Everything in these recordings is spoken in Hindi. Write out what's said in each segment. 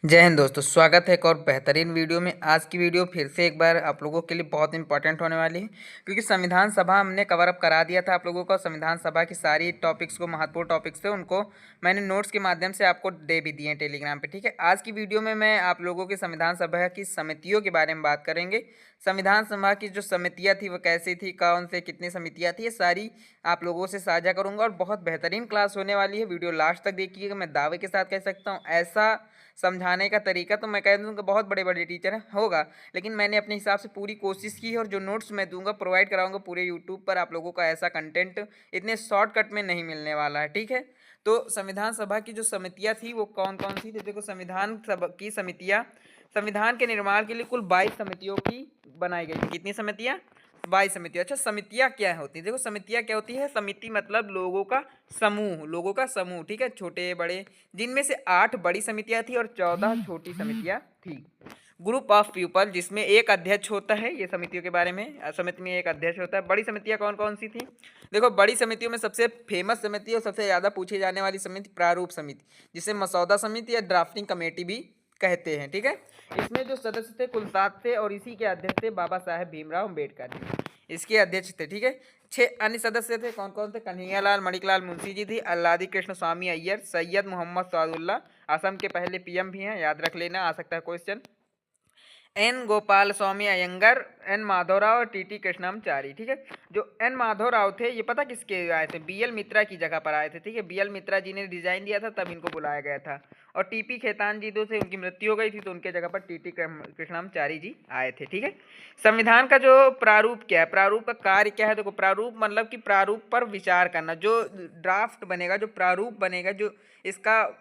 जय हिंद दोस्तों, स्वागत है एक और बेहतरीन वीडियो में। आज की वीडियो फिर से एक बार आप लोगों के लिए बहुत इंपॉर्टेंट होने वाली है, क्योंकि संविधान सभा हमने कवर अप करा दिया था आप लोगों को। संविधान सभा की सारी टॉपिक्स को, महत्वपूर्ण टॉपिक्स थे, उनको मैंने नोट्स के माध्यम से आपको दे भी दिए हैं टेलीग्राम पे। ठीक है, आज की वीडियो में मैं आप लोगों की संविधान सभा की समितियों के बारे में बात करेंगे। संविधान सभा की जो समितियाँ थी वो कैसी थी, कौन से कितनी समितियाँ थी, ये सारी आप लोगों से साझा करूँगा और बहुत बेहतरीन क्लास होने वाली है। वीडियो लास्ट तक देखिएगा। मैं दावे के साथ कह सकता हूँ, ऐसा समझाने का तरीका तो मैं कह दूँ कि बहुत बड़े बड़े टीचर हैं होगा, लेकिन मैंने अपने हिसाब से पूरी कोशिश की है और जो नोट्स मैं दूंगा, प्रोवाइड कराऊंगा पूरे यूट्यूब पर, आप लोगों का ऐसा कंटेंट इतने शॉर्टकट में नहीं मिलने वाला है। ठीक है, तो संविधान सभा की जो समितियाँ थी वो कौन कौन सी थी, देखो। संविधान सभा की समितियाँ, संविधान के निर्माण के लिए कुल 22 समितियों की बनाई गई थी। कितनी समितियाँ? 22 समितियाँ। अच्छा, समितियाँ क्या होती हैं? देखो, समितियाँ क्या होती है? समिति मतलब लोगों का समूह, लोगों का समूह। ठीक है, छोटे बड़े, जिनमें से 8 बड़ी समितियाँ थी और 14 छोटी समितियाँ थी। ग्रुप ऑफ पीपल, जिसमें एक अध्यक्ष होता है। ये समितियों के बारे में, समिति में एक अध्यक्ष होता है। बड़ी समितियाँ कौन कौन सी थी? देखो, बड़ी समितियों में सबसे फेमस समिति और सबसे ज़्यादा पूछी जाने वाली समिति प्रारूप समिति, जिसे मसौदा समिति या ड्राफ्टिंग कमेटी भी कहते हैं। ठीक है, इसमें जो सदस्य थे कुल 7 थे और इसी के अध्यक्ष थे बाबा साहेब भीमराव अम्बेडकर जी, इसके अध्यक्ष थे। ठीक है, 6 अन्य सदस्य थे। कौन कौन थे? कन्हैयालाल मणिकलाल मुंशी जी थी, अल्लादी कृष्ण स्वामी अय्यर, सैयद मोहम्मद सआदुल्ला, असम के पहले पीएम भी हैं, याद रख लेना, आ सकता है question. N Gopal Swami Iyengar, N Madhavrao और टीटी कृष्णमचारी। ठीक है, जो एन माधवराव थे, ये पता किसके आए थे? बीएल मित्रा की जगह पर आए थे। ठीक है, बीएल मित्रा जी ने डिजाइन दिया था, तब इनको बुलाया गया था। और टीपी खेतान जी जो थे, उनकी मृत्यु हो गई थी, तो उनके जगह पर टीटी कृष्णमचारी जी आए थे। ठीक है, संविधान का जो प्रारूप क्या है, प्रारूप का कार्य क्या है? देखो, प्रारूप मतलब कि प्रारूप पर विचार करना। जो ड्राफ्ट बनेगा, जो प्रारूप बनेगा, जो इसका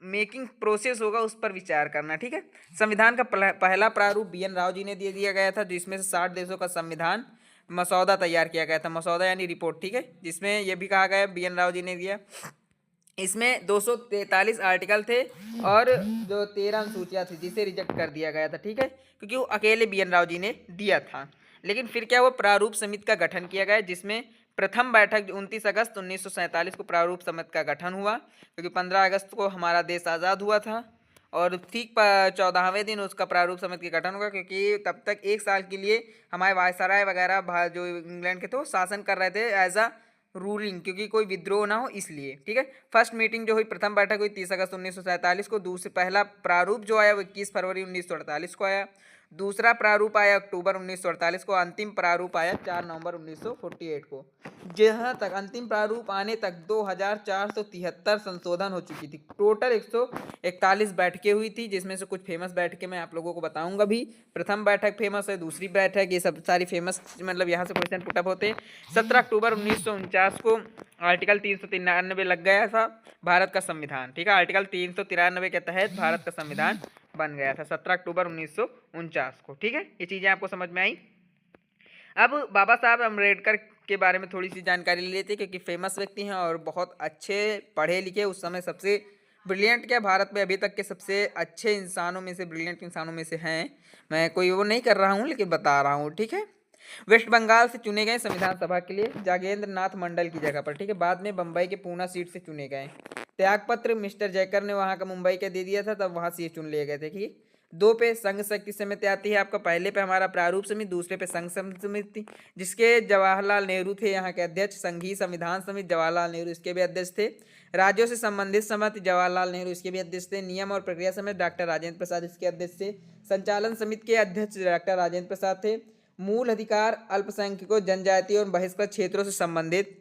मेकिंग प्रोसेस होगा, उस पर विचार करना। ठीक है, संविधान का पहला प्रारूप बीएन राव जी ने दे दिया गया था, जिसमें से 60 देशों का संविधान मसौदा तैयार किया गया था। मसौदा यानी रिपोर्ट। ठीक है, जिसमें यह भी कहा गया बीएन राव जी ने दिया। इसमें 243 आर्टिकल थे और जो 13 अनुसूचियाँ थी, जिसे रिजेक्ट कर दिया गया था। ठीक है, क्योंकि वो अकेले बीएन राव जी ने दिया था। लेकिन फिर क्या हुआ? प्रारूप समिति का गठन किया गया, जिसमें प्रथम बैठक 29 अगस्त 1947 को प्रारूप समिति का गठन हुआ, क्योंकि 15 अगस्त को हमारा देश आज़ाद हुआ था और ठीक 14वें दिन उसका प्रारूप समिति का गठन होगा, क्योंकि तब तक 1 साल के लिए हमारे वायसराय वगैरह जो इंग्लैंड के थे वो शासन कर रहे थे एज अ रूलिंग, क्योंकि कोई विद्रोह ना हो इसलिए। ठीक है, फर्स्ट मीटिंग जो हुई, प्रथम बैठक हुई 30 अगस्त 1947 को। दूसरे पहला प्रारूप जो आया वो 21 फरवरी 1948 को आया। दूसरा प्रारूप आया अक्टूबर 1948 को। अंतिम प्रारूप आया 4 नवंबर 1948 को। जहाँ तक अंतिम प्रारूप आने तक 2473 संशोधन हो चुकी थी। टोटल 141 बैठकें हुई थी, जिसमें से कुछ फेमस बैठकें मैं आप लोगों को बताऊंगा भी। प्रथम बैठक फेमस है, दूसरी बैठक, ये सब सारी फेमस, मतलब यहाँ से क्वेश्चन पुटअप होते हैं। 17 अक्टूबर 1949 को आर्टिकल 393 लग गया था भारत का संविधान। ठीक है, आर्टिकल 393 के तहत भारत का संविधान बन गया था 17 अक्टूबर 1949 को। ठीक है, ये चीज़ें आपको समझ में आई। अब बाबा साहब अम्बेडकर के बारे में थोड़ी सी जानकारी ले लेते हैं, क्योंकि फेमस व्यक्ति हैं और बहुत अच्छे पढ़े लिखे, उस समय सबसे ब्रिलियंट, क्या भारत में अभी तक के सबसे अच्छे इंसानों में से, ब्रिलियंट इंसानों में से हैं। मैं कोई वो नहीं कर रहा हूँ, लेकिन बता रहा हूँ। ठीक है, वेस्ट बंगाल से चुने गए संविधान सभा के लिए जागेंद्र नाथ मंडल की जगह पर। ठीक है, बाद में बम्बई के पूना सीट से चुने गए। त्यागपत्र मिस्टर जयकर ने वहां का मुंबई का दे दिया था, तब वहां से ये चुन लिए गए थे। ठीक है, 2 पे संघ शक्ति समिति आती है आपका। पहले पे हमारा प्रारूप समिति, दूसरे पे संघ समिति, जिसके जवाहरलाल नेहरू थे यहाँ के अध्यक्ष। संघीय संविधान समिति, जवाहरलाल नेहरू इसके भी अध्यक्ष थे। राज्यों से संबंधित समिति, जवाहरलाल नेहरू इसके भी अध्यक्ष थे। नियम और प्रक्रिया समिति, डॉक्टर राजेंद्र प्रसाद इसके अध्यक्ष थे। संचालन समिति के अध्यक्ष डॉक्टर राजेंद्र प्रसाद थे। मूल अधिकार, अल्पसंख्यकों, जनजाति और बहिष्कृत क्षेत्रों से संबंधित,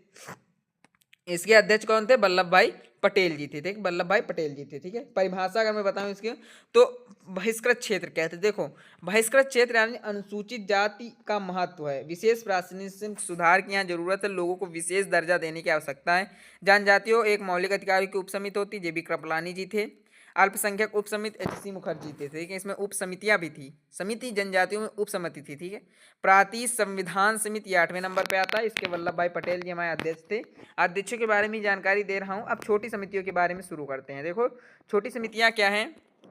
इसके अध्यक्ष कौन थे? वल्लभ भाई पटेल जी थे। ठीक, वल्लभ भाई पटेल जी थे। ठीक है, परिभाषा अगर मैं बताऊं इसकी, तो बहिष्कृत क्षेत्र क्या है? देखो, बहिष्कृत क्षेत्र यानी अनुसूचित जाति का महत्व है, विशेष प्रातिनिधिक सुधार की यहाँ जरूरत है, लोगों को विशेष दर्जा देने की आवश्यकता है। जनजातियों एक मौलिक अधिकारों की उपसमिति होती, जेबी कृपलानी जी थे। अल्पसंख्यक उप समिति एचसी मुखर्जी थे। ठीक है, इसमें उप समितियां भी थी। समिति जनजातियों में उप समिति थी। ठीक है, प्रांतीय संविधान समिति 8वें नंबर पे आता है, इसके वल्लभ भाई पटेल जी हमारे अध्यक्ष थे। अध्यक्षों के बारे में जानकारी दे रहा हूँ। अब छोटी समितियों के बारे में शुरू करते हैं। देखो, छोटी समितियाँ क्या हैं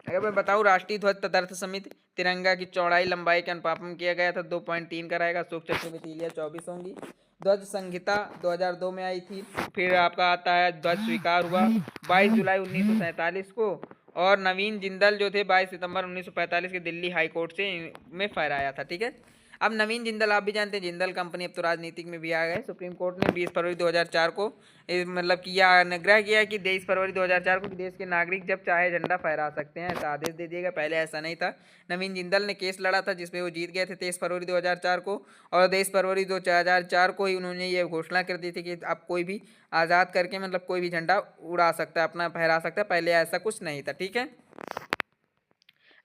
अगर मैं बताऊँ, राष्ट्रीय ध्वज तदर्थ समिति, तिरंगा की चौड़ाई लंबाई का अनुपालन किया गया था, 2.3 का रहेगा। अशोक चक्र में तीलियाँ 24 होंगी। ध्वज संहिता 2002 में आई थी। फिर आपका आता है ध्वज स्वीकार हुआ 22 जुलाई 1947 को, और नवीन जिंदल जो थे 22 सितंबर 1945 के दिल्ली हाई कोर्ट से में फहराया था। ठीक है, अब नवीन जिंदल आप भी जानते हैं, जिंदल कंपनी अब तो राजनीतिक में भी आ गए। सुप्रीम कोर्ट ने 20 फरवरी 2004 को मतलब किया अनुग्रह किया कि 23 फरवरी 2004 को कि देश के नागरिक जब चाहे झंडा फहरा सकते हैं, ऐसा आदेश दे दिया गया। पहले ऐसा नहीं था। नवीन जिंदल ने केस लड़ा था जिसमें वो जीत गए थे 23 फरवरी 2004 को, और 23 फरवरी 2004 को ही उन्होंने ये घोषणा कर दी थी कि अब कोई भी आज़ाद करके मतलब कोई भी झंडा उड़ा सकता है, अपना फहरा सकता है। पहले ऐसा कुछ नहीं था। ठीक है,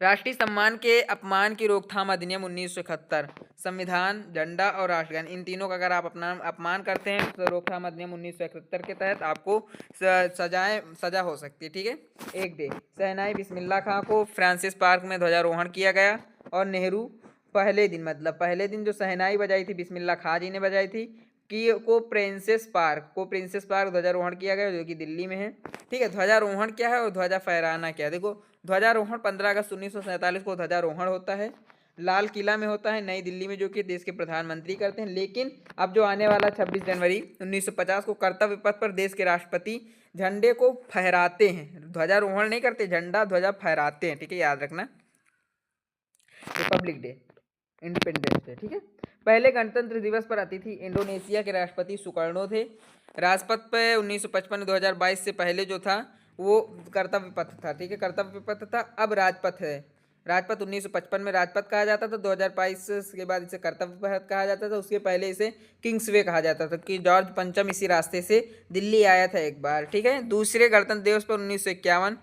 राष्ट्रीय सम्मान के अपमान की रोकथाम अधिनियम 1971, संविधान, झंडा और राष्ट्रगान, इन तीनों का अगर आप अपना अपमान करते हैं तो रोकथाम अधिनियम 1971 के तहत आपको सजा हो सकती है। ठीक है, एक डे शहनाई बिस्मिल्लाह खां को फ्रांसिस पार्क में ध्वजारोहण किया गया, और नेहरू पहले दिन मतलब पहले दिन जो शहनाई बजाई थी बिस्मिल्लाह खां जी ने बजाई थी कि को प्रिंसेस पार्क ध्वजारोहण किया गया जो कि दिल्ली में है। ठीक है, ध्वजारोहण क्या है और ध्वजा फहराना क्या है? देखो, ध्वजारोहण 15 अगस्त 1947 को ध्वजारोहण होता है, लाल किला में होता है नई दिल्ली में, जो कि देश के प्रधानमंत्री करते हैं। लेकिन अब जो आने वाला 26 जनवरी 1950 को कर्तव्य पथ पर देश के राष्ट्रपति झंडे को फहराते हैं, ध्वजारोहण नहीं करते, झंडा ध्वजा फहराते हैं। ठीक है, याद रखना, रिपब्लिक डे, इंडिपेंडेंस डे। ठीक है, पहले गणतंत्र दिवस पर अतिथि इंडोनेशिया के राष्ट्रपति सुकर्णो थे। राजपथ पे 1955 2022 से पहले जो था वो कर्तव्य पथ था। ठीक है, कर्तव्य पथ था, अब राजपथ है। राजपथ 1955 में राजपथ कहा जाता था, 2022 के बाद इसे कर्तव्य पथ कहा जाता था। उसके पहले इसे किंग्सवे कहा जाता था कि जॉर्ज पंचम इसी रास्ते से दिल्ली आया था एक बार। ठीक है, दूसरे गणतंत्र दिवस पर 1951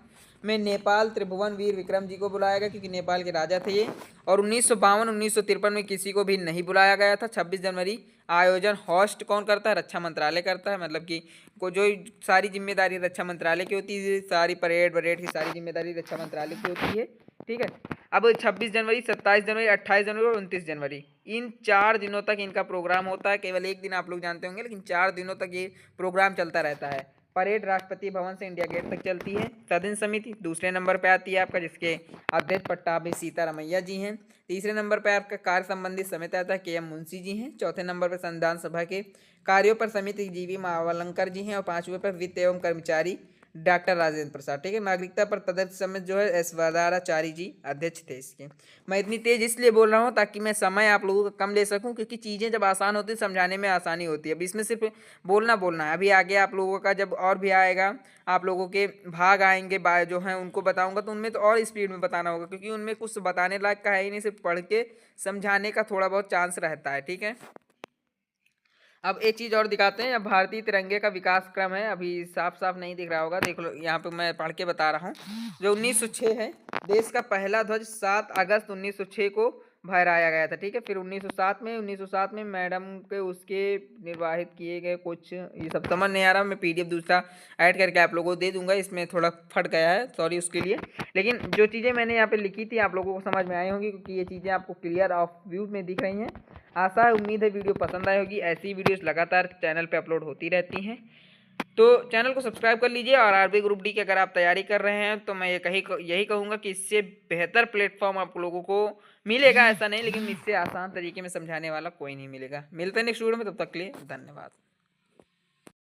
में नेपाल त्रिभुवन वीर विक्रम जी को बुलाया गया क्योंकि नेपाल के राजा थे ये, और 1953 में किसी को भी नहीं बुलाया गया था। 26 जनवरी आयोजन होस्ट कौन करता है? रक्षा मंत्रालय करता है, मतलब कि को जो सारी जिम्मेदारी रक्षा मंत्रालय की होती है, सारी परेड वरेड की सारी जिम्मेदारी रक्षा मंत्रालय की होती है। ठीक है, अब 26 जनवरी 27 जनवरी 28 जनवरी और 29 जनवरी इन 4 दिनों तक इनका प्रोग्राम होता है। केवल एक दिन आप लोग जानते होंगे, लेकिन 4 दिनों तक ये प्रोग्राम चलता रहता है। परेड राष्ट्रपति भवन से इंडिया गेट तक चलती है। सदन समिति दूसरे नंबर पे आती है आपका, जिसके अध्यक्ष पट्टाभी सीतारमैया जी हैं। तीसरे नंबर पे आपका कार्य संबंधित समिति आता है, KM मुंशी जी हैं। चौथे नंबर पर संविधान सभा के कार्यों पर समिति GV मावलंकर जी हैं, और पांचवें पर वित्त एवं कर्मचारी डॉक्टर राजेंद्र प्रसाद। ठीक है, नागरिकता पर तदर्थ समिति जो है S वदाराचारी जी अध्यक्ष थे इसके। मैं इतनी तेज इसलिए बोल रहा हूँ ताकि मैं समय आप लोगों का कम ले सकूँ, क्योंकि चीज़ें जब आसान होती है समझाने में आसानी होती है। अब इसमें सिर्फ बोलना है। अभी आगे आप लोगों का जब और भी आएगा, आप लोगों के भाग आएंगे जो हैं उनको बताऊंगा, तो उनमें तो और स्पीड में बताना होगा, क्योंकि उनमें कुछ बताने लायक का है ही नहीं, सिर्फ पढ़ के समझाने का थोड़ा बहुत चांस रहता है। ठीक है, अब एक चीज़ और दिखाते हैं। अब भारतीय तिरंगे का विकास क्रम है, अभी साफ साफ नहीं दिख रहा होगा, देख लो यहाँ पे मैं पढ़ के बता रहा हूँ। जो 1906 है, देश का पहला ध्वज 7 अगस्त 1906 को फहराया गया था। ठीक है, फिर 1907 में मैडम के उसके निर्वाहित किए गए कुछ, ये सब समझ नहीं आ रहा, मैं PDF दूसरा ऐड करके आप लोगों को दे दूंगा, इसमें थोड़ा फट गया है, सॉरी उसके लिए। लेकिन जो चीज़ें मैंने यहाँ पे लिखी थी आप लोगों को समझ में आई होंगी, क्योंकि ये चीज़ें आपको क्लियर ऑफ व्यू में दिख रही हैं। आशा है, उम्मीद है वीडियो पसंद आई होगी। ऐसी वीडियोस लगातार चैनल पे अपलोड होती रहती हैं, तो चैनल को सब्सक्राइब कर लीजिए। और RB ग्रुप डी की अगर आप तैयारी कर रहे हैं तो मैं यही कहूँगा कि इससे बेहतर प्लेटफॉर्म आप लोगों को मिलेगा, ऐसा नहीं, लेकिन इससे आसान तरीके में समझाने वाला कोई नहीं मिलेगा। मिलते हैं नेक्स्ट वीडियो में, तब तक के लिए धन्यवाद।